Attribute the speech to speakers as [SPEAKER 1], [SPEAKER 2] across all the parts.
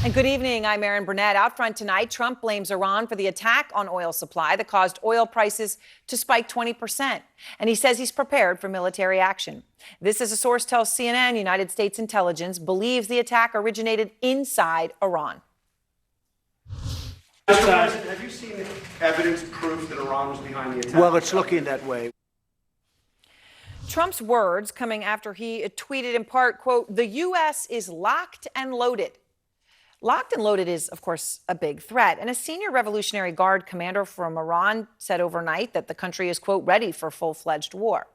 [SPEAKER 1] And good evening. I'm Erin Burnett. Out front tonight, Trump blames Iran for the attack on oil supply that caused oil prices to spike 20%. And he says he's prepared for military action. This, as a source tells CNN, United States intelligence believes the attack originated inside Iran.
[SPEAKER 2] Mr. President, have you seen evidence, proof that Iran was behind the attack?
[SPEAKER 3] Well, it's looking that way.
[SPEAKER 1] Trump's words coming after he tweeted in part, quote, "The U.S. is locked and loaded." Locked and loaded is, of course, a big threat. And a senior Revolutionary Guard commander from Iran said overnight that the country is, quote, ready for full-fledged war.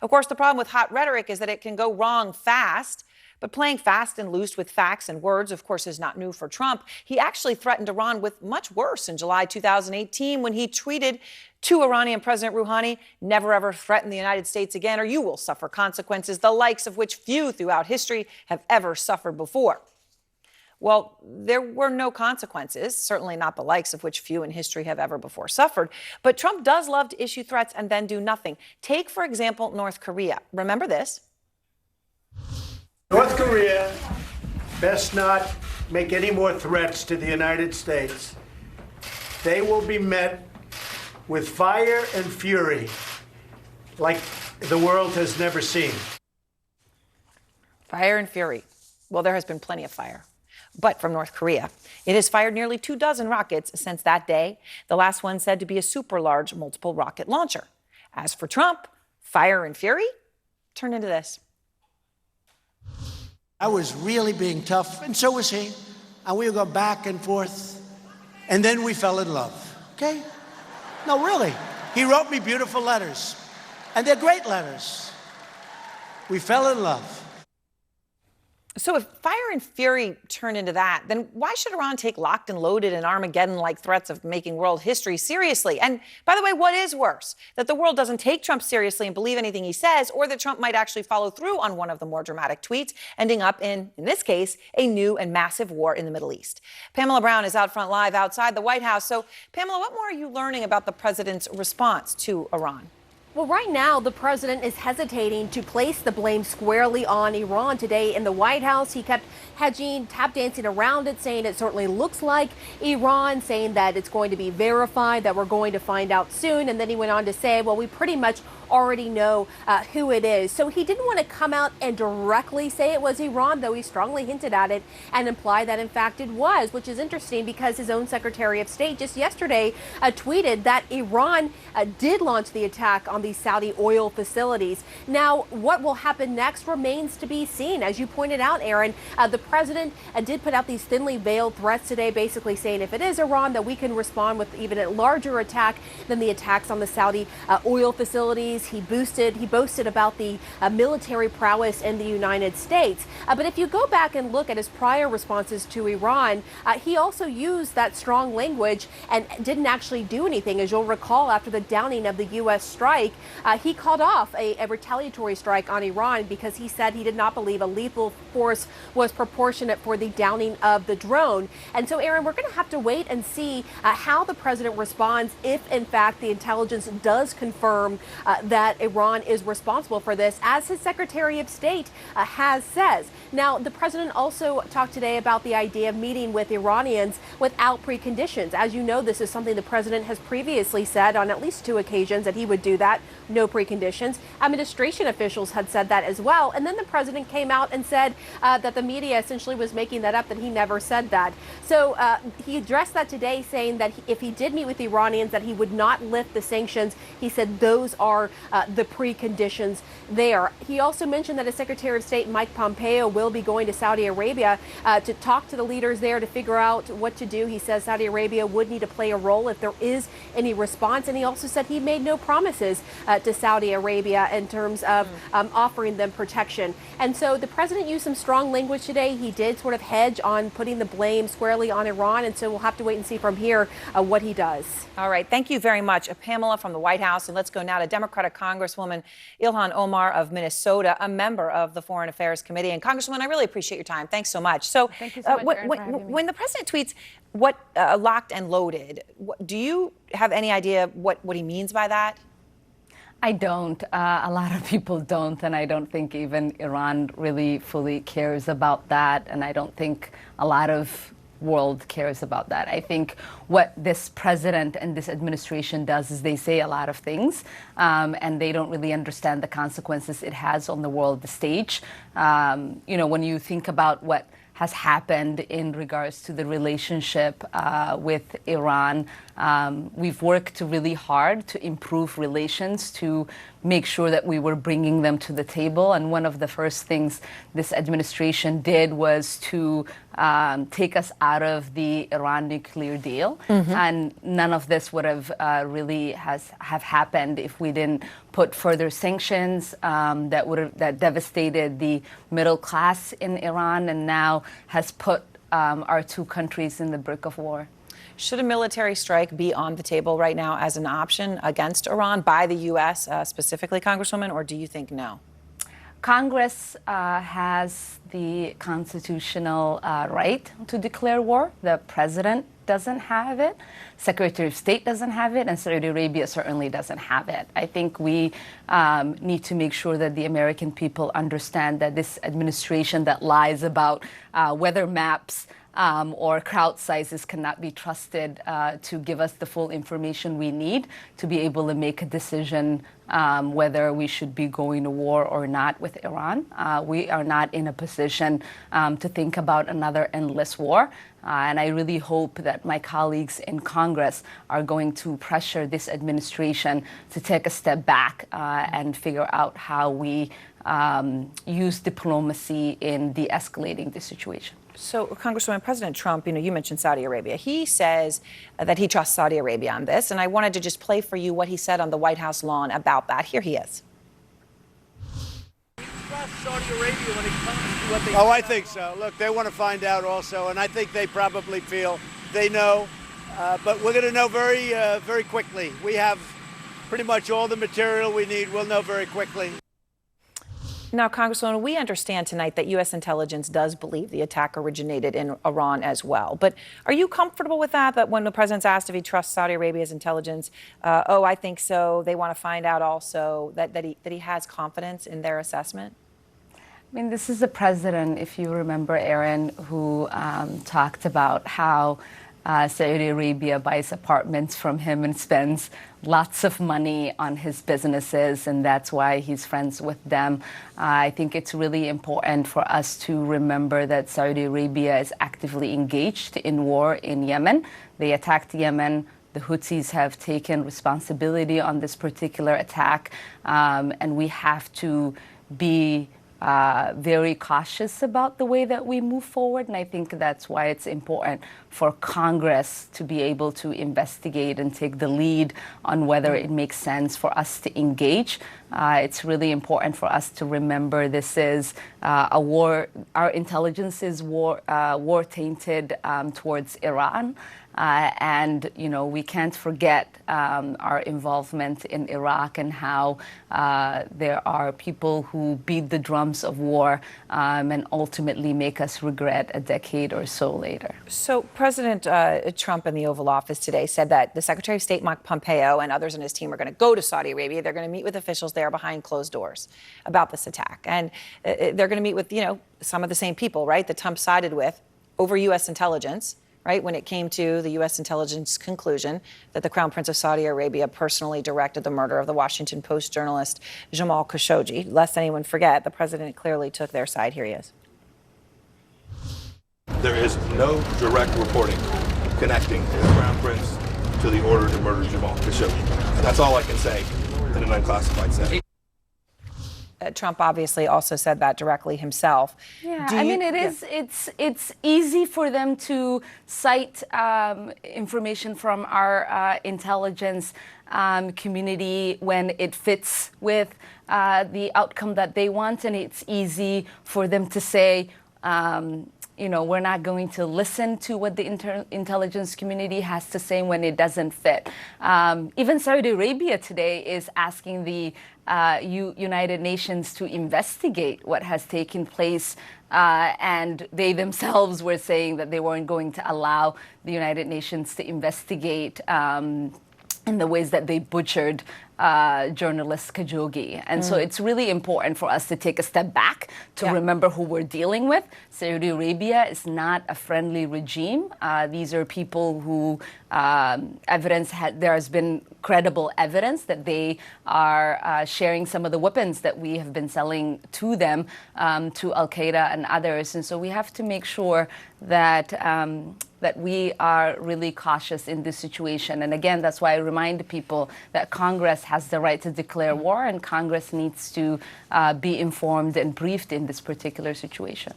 [SPEAKER 1] Of course, the problem with hot rhetoric is that it can go wrong fast. But playing fast and loose with facts and words, of course, is not new for Trump. He actually threatened Iran with much worse in July 2018 when he tweeted to Iranian President Rouhani, "Never ever threaten the United States again, or you will suffer consequences, the likes of which few throughout history have ever suffered before." Well, there were no consequences, certainly not the likes of which few in history have ever before suffered. But Trump does love to issue threats and then do nothing. Take, for example, North Korea. Remember this?
[SPEAKER 3] North Korea best not make any more threats to the United States. They will be met with fire and fury like the world has never seen.
[SPEAKER 1] Fire and fury. Well, there has been plenty of fire. But from North Korea, it has fired nearly 24 rockets since that day, the last one said to be a super large multiple rocket launcher. As for Trump, fire and fury turned into this.
[SPEAKER 4] I was really being tough, and so was he. And we would go back and forth, and then we fell in love, okay? No, really. He wrote me beautiful letters, and they're great letters. We fell in love.
[SPEAKER 1] So if fire and fury turn into that, then why should Iran take locked and loaded and Armageddon-like threats of making world history seriously? And by the way, what is worse? That the world doesn't take Trump seriously and believe anything he says, or that Trump might actually follow through on one of the more dramatic tweets, ending up in this case, a new and massive war in the Middle East. Pamela Brown is out front live outside the White House. So, Pamela, what more are you learning about the president's response to Iran?
[SPEAKER 5] Well, right now, the president is hesitating to place the blame squarely on Iran. Today in the White House, he kept hedging, tap dancing around it, saying it certainly looks like Iran, saying that it's going to be verified, that we're going to find out soon. And then he went on to say, well, we pretty much already know who it is. So he didn't want to come out and directly say it was Iran, though he strongly hinted at it and implied that, in fact, it was, which is interesting because his own Secretary of State just yesterday tweeted that Iran did launch the attack on these Saudi oil facilities. Now, what will happen next remains to be seen. As you pointed out, Aaron, the president did put out these thinly veiled threats today, basically saying if it is Iran, that we can respond with even a larger attack than the attacks on the Saudi oil facilities. He boasted about the military prowess in the United States. But if you go back and look at his prior responses to Iran, he also used that strong language and didn't actually do anything. As you'll recall, after the downing of the U.S. strike, he called off a retaliatory strike on Iran because he said he did not believe a lethal force was proportionate for the downing of the drone. And so, Aaron, we're going to have to wait and see how the president responds if, in fact, the intelligence does confirm that Iran is responsible for this, as his Secretary of State says. Now, the president also talked today about the idea of meeting with Iranians without preconditions. As you know, this is something the president has previously said on at least 2 occasions that he would do that, no preconditions. Administration officials had said that as well. And then the president came out and said that the media essentially was making that up, that he never said that. So he addressed that today, saying that if he did meet with the Iranians, that he would not lift the sanctions. He said those are the preconditions there. He also mentioned that his Secretary of State, Mike Pompeo, will be going to Saudi Arabia to talk to the leaders there to figure out what to do. He says Saudi Arabia would need to play a role if there is any response. And he also said he made no promises to Saudi Arabia in terms of offering them protection. And so the president used some strong language today. He did sort of hedge on putting the blame squarely on Iran. And so we'll have to wait and see from here what he does.
[SPEAKER 1] All right. Thank you very much, Pamela from the White House. And let's go now to Democratic Congresswoman Ilhan Omar of Minnesota, a member of the Foreign Affairs Committee. And Congresswoman, I really appreciate your time. Thanks so much. So,
[SPEAKER 5] thank you so much, Erin,
[SPEAKER 1] when the president tweets what locked and loaded, do you have any idea what he means by that?
[SPEAKER 6] I don't. A lot of people don't, and I don't think even Iran really fully cares about that. And I don't think a lot of world cares about that. I think what this president and this administration does is they say a lot of things, and they don't really understand the consequences it has on the world stage. When you think about what has happened in regards to the relationship with Iran. We've worked really hard to improve relations, to make sure that we were bringing them to the table. And one of the first things this administration did was to take us out of the Iran nuclear deal. And none of this would have really have happened if we didn't put further sanctions that devastated the middle class in Iran and now has put our two countries in the brink of war.
[SPEAKER 1] Should a military strike be on the table right now as an option against Iran by the U.S. Specifically, Congresswoman, or do you think no?
[SPEAKER 6] Congress has the constitutional right to declare war. The president doesn't have it. Secretary of State doesn't have it, and Saudi Arabia certainly doesn't have it. I think we need to make sure that the American people understand that this administration that lies about weather maps or crowd sizes cannot be trusted to give us the full information we need to be able to make a decision whether we should be going to war or not with Iran. We are not in a position to think about another endless war. And I really hope that my colleagues in Congress are going to pressure this administration to take a step back and figure out how we use diplomacy in de-escalating the situation.
[SPEAKER 1] So, Congresswoman, President Trump, you mentioned Saudi Arabia. He says that he trusts Saudi Arabia on this, and I wanted to just play for you what he said on the White House lawn about that. Here he is.
[SPEAKER 7] Trust Saudi Arabia when it comes to what they
[SPEAKER 3] I think so. Look, they want to find out also, and I think they probably feel they know, but we're going to know very quickly. We have pretty much all the material we need. We'll know very quickly.
[SPEAKER 1] Now, Congresswoman, we understand tonight that U.S. intelligence does believe the attack originated in Iran as well. But are you comfortable with that when the president's asked if he trusts Saudi Arabia's intelligence? I think so. They want to find out also that he has confidence in their assessment?
[SPEAKER 6] I mean, this is a president, if you remember, Aaron, who talked about how Saudi Arabia buys apartments from him and spends lots of money on his businesses, and that's why he's friends with them. I think it's really important for us to remember that Saudi Arabia is actively engaged in war in Yemen. They attacked Yemen. The Houthis have taken responsibility on this particular attack, and we have to be very cautious about the way that we move forward. And I think that's why it's important for Congress to be able to investigate and take the lead on whether it makes sense for us to engage. It's really important for us to remember this is a war. Our intelligence is war tainted towards Iran. And we can't forget our involvement in Iraq and how there are people who beat the drums of war and ultimately make us regret a decade or so later.
[SPEAKER 1] So President Trump in the Oval Office today said that the Secretary of State, Mike Pompeo, and others in his team are going to go to Saudi Arabia. They're going to meet with officials there behind closed doors about this attack. And they're going to meet with, some of the same people, right, that Trump sided with over U.S. intelligence. Right, when it came to the U.S. intelligence conclusion that the Crown Prince of Saudi Arabia personally directed the murder of the Washington Post journalist Jamal Khashoggi. Lest anyone forget, the president clearly took their side. Here he is.
[SPEAKER 8] There is no direct reporting connecting the Crown Prince to the order to murder Jamal Khashoggi. That's all I can say in an unclassified setting.
[SPEAKER 1] Trump obviously also said that directly himself.
[SPEAKER 6] Yeah, it's easy for them to cite information from our intelligence community when it fits with the outcome that they want, and it's easy for them to say, we're not going to listen to what the intelligence community has to say when it doesn't fit. Even Saudi Arabia today is asking the United Nations to investigate what has taken place, and they themselves were saying that they weren't going to allow the United Nations to investigate in the ways that they butchered journalist Khashoggi. And so it's really important for us to take a step back to remember who we're dealing with. Saudi Arabia is not a friendly regime. These are people who there has been credible evidence that they are sharing some of the weapons that we have been selling to them, to Al-Qaeda and others. And so we have to make sure that that we are really cautious in this situation. And again, that's why I remind people that Congress has the right to declare war, and Congress needs to be informed and briefed in this particular situation.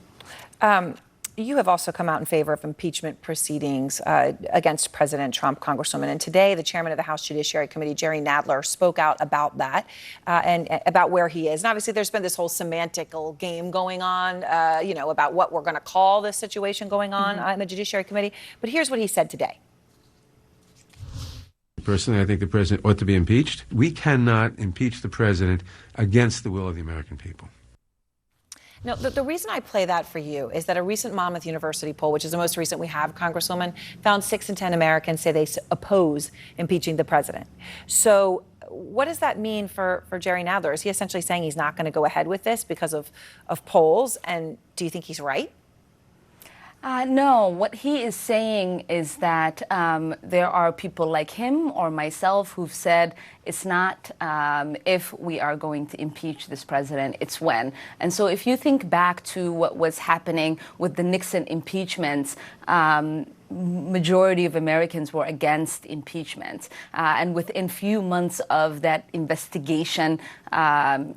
[SPEAKER 1] You have also come out in favor of impeachment proceedings against President Trump, Congresswoman. And today, the chairman of the House Judiciary Committee, Jerry Nadler, spoke out about that and about where he is. And obviously, there's been this whole semantical game going on, about what we're going to call this situation going on in the Judiciary Committee. But here's what he said today.
[SPEAKER 9] Personally, I think the president ought to be impeached. We cannot impeach the president against the will of the American people.
[SPEAKER 1] Now, the reason I play that for you is that a recent Monmouth University poll, which is the most recent we have, Congresswoman, found 6 in 10 Americans say they oppose impeaching the president. So what does that mean for Jerry Nadler? Is he essentially saying he's not going to go ahead with this because of polls? And do you think he's right?
[SPEAKER 6] No, what he is saying is that there are people like him or myself who've said it's not if we are going to impeach this president, it's when. And so if you think back to what was happening with the Nixon impeachments, majority of Americans were against impeachment. And within few months of that investigation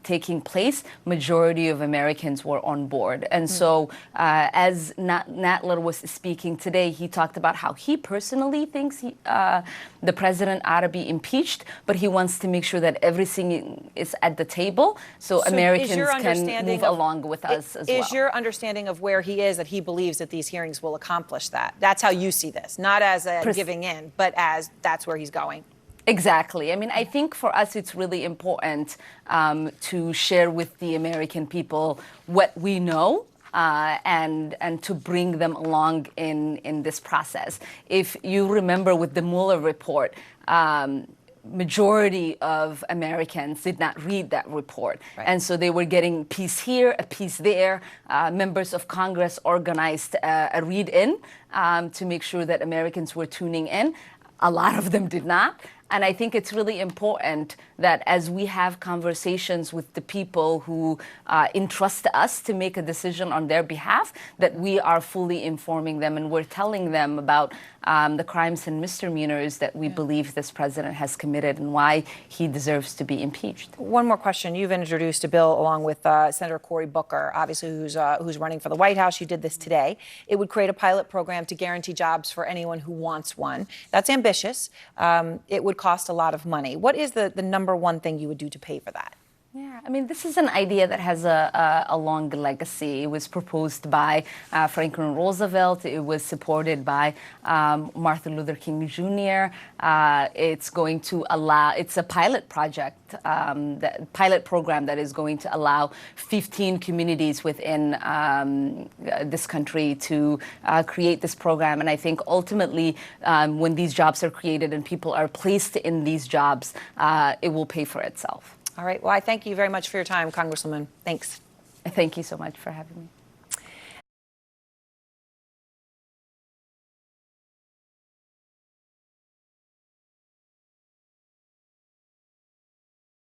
[SPEAKER 6] taking place, majority of Americans were on board. And so as Nadler was speaking today, he talked about how he personally thinks the president ought to be impeached, but he wants to make sure that everything is at the table so Americans can move along with us as well.
[SPEAKER 1] Is your understanding of where he is that he believes that these hearings will accomplish that? That's how you see this, not as a giving in, but as that's where he's going.
[SPEAKER 6] Exactly. I mean, I think for us it's really important to share with the American people what we know and to bring them along in this process. If you remember with the Mueller report, majority of Americans did not read that report. Right. And so they were getting a piece here, a piece there. Members of Congress organized a read-in to make sure that Americans were tuning in. A lot of them did not. And I think it's really important that as we have conversations with the people who entrust us to make a decision on their behalf, that we are fully informing them and we're telling them about the crimes and misdemeanors that we believe this president has committed and why he deserves to be impeached.
[SPEAKER 1] One more question. You've introduced a bill along with Senator Cory Booker, obviously, who's running for the White House. You did this today. It would create a pilot program to guarantee jobs for anyone who wants one. That's ambitious. It would cost a lot of money. What is the number one thing you would do to pay for that?
[SPEAKER 6] Yeah, I mean, this is an idea that has a long legacy. It was proposed by Franklin Roosevelt. It was supported by Martin Luther King Jr. It's going to allow, it's a pilot project, the pilot program that is going to allow 15 communities within this country to create this program. And I think ultimately, when these jobs are created and people are placed in these jobs, it will pay for itself.
[SPEAKER 1] All right. Well, I thank you very much for your time, Congresswoman. Thanks.
[SPEAKER 6] Thank you so much for having me.